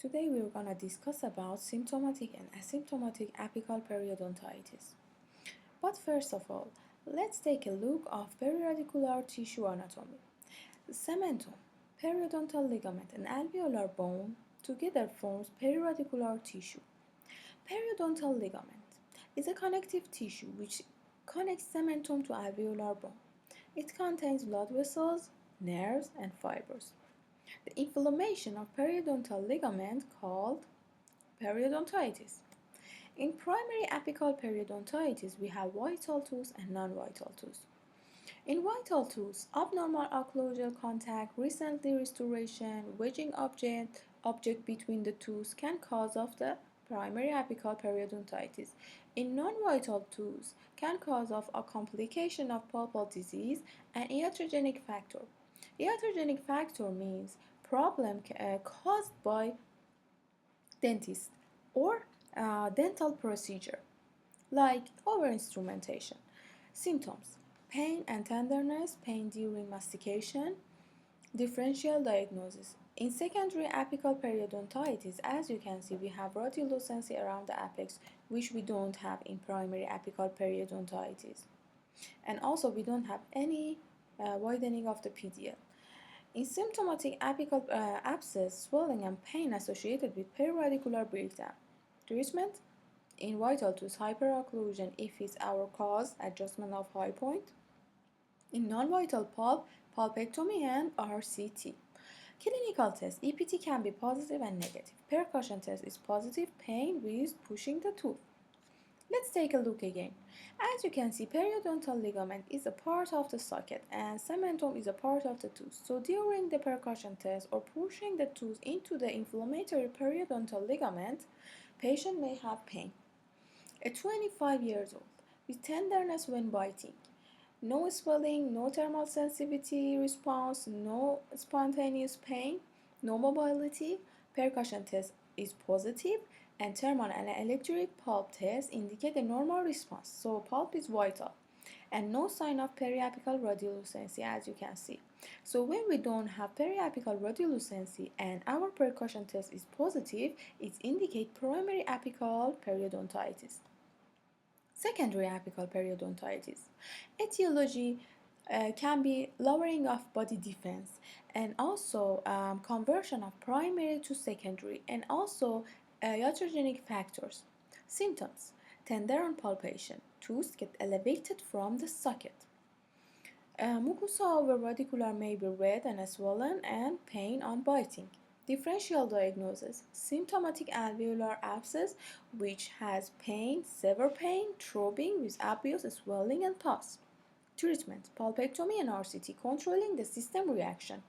Today we're going to discuss about symptomatic and asymptomatic apical periodontitis. But first of all, let's take a look of periradicular tissue anatomy. The cementum, periodontal ligament and alveolar bone together forms periradicular tissue. Periodontal ligament is a connective tissue which connects cementum to alveolar bone. It contains blood vessels, nerves and fibers. The inflammation of periodontal ligament called periodontitis. In primary apical periodontitis, we have vital tooth and non-vital tooth. In vital tooth, abnormal occlusal contact, recently restoration, wedging object between the tooth can cause of the primary apical periodontitis. In non-vital tooth, can cause of a complication of pulpal disease and iatrogenic factor. Iatrogenic factor means problem caused by dentist or dental procedure like over-instrumentation. Symptoms: pain and tenderness, pain during mastication. Differential diagnosis. In secondary apical periodontitis, as you can see, we have radiolucency around the apex, which we don't have in primary apical periodontitis. And also we don't have any widening of the PDL. In symptomatic apical abscess, swelling and pain associated with periradicular breakdown. Treatment: in vital tooth, hyperocclusion if it's our cause, adjustment of high point. In non-vital pulp, pulpectomy and RCT. Clinical test: EPT can be positive and negative. Percussion test is positive, pain with pushing the tooth. Let's take a look again. As you can see, periodontal ligament is a part of the socket and cementum is a part of the tooth. So during the percussion test or pushing the tooth into the inflammatory periodontal ligament, patient may have pain. At 25 years old, with tenderness when biting, no swelling, no thermal sensitivity response, no spontaneous pain, no mobility, percussion test is positive, and thermal and electric pulp test indicate a normal response, so pulp is vital, and no sign of periapical radiolucency, as you can see. So when we don't have periapical radiolucency and our percussion test is positive, it indicates primary apical periodontitis. Secondary apical periodontitis. Etiology can be lowering of body defense and also conversion of primary to secondary and also iatrogenic factors. Symptoms: tender on palpation, tooth get elevated from the socket. Mucosa over radicular may be red and swollen and pain on biting. Differential diagnosis: symptomatic alveolar abscess which has pain, severe pain, throbbing with obvious swelling and pus. Treatment: pulpectomy and RCT, controlling the system reaction.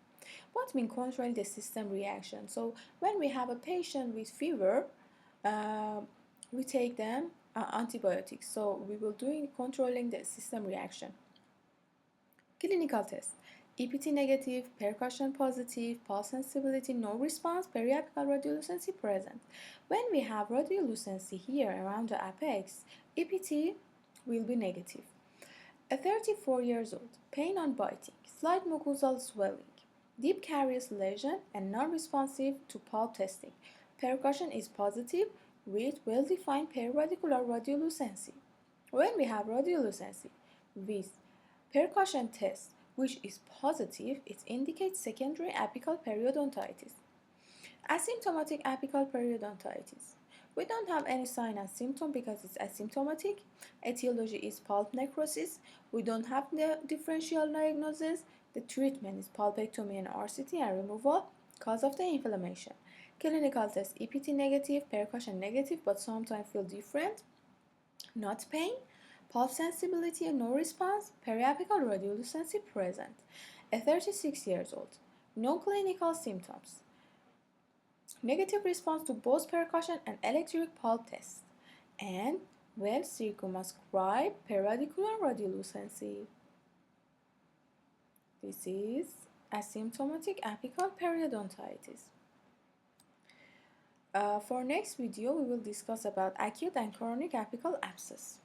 What means controlling the system reaction? So when we have a patient with fever, we take them antibiotics. So we will do controlling the system reaction. Clinical test: EPT negative, percussion positive, pulse sensibility no response, periapical radiolucency present. When we have radiolucency here around the apex, EPT will be negative. At 34 years old, pain on biting, slight mucosal swelling, deep carious lesion and non-responsive to pulp testing. Percussion is positive with well-defined periradicular radiolucency. When we have radiolucency with percussion test which is positive, it indicates secondary apical periodontitis. Asymptomatic apical periodontitis. We don't have any sign and symptom because it's asymptomatic. Etiology is pulp necrosis. We don't have the differential diagnosis. The treatment is pulpectomy and RCT and removal cause of the inflammation. Clinical test: EPT negative, percussion negative, but sometimes feel different, not pain. Pulse sensibility and no response, periapical radiolucency present. At 36 years old, no clinical symptoms. Negative response to both percussion and electric pulp tests, and well circumscribed periodicular radiolucency. This is asymptomatic apical periodontitis. For next video, we will discuss about acute and chronic apical abscess.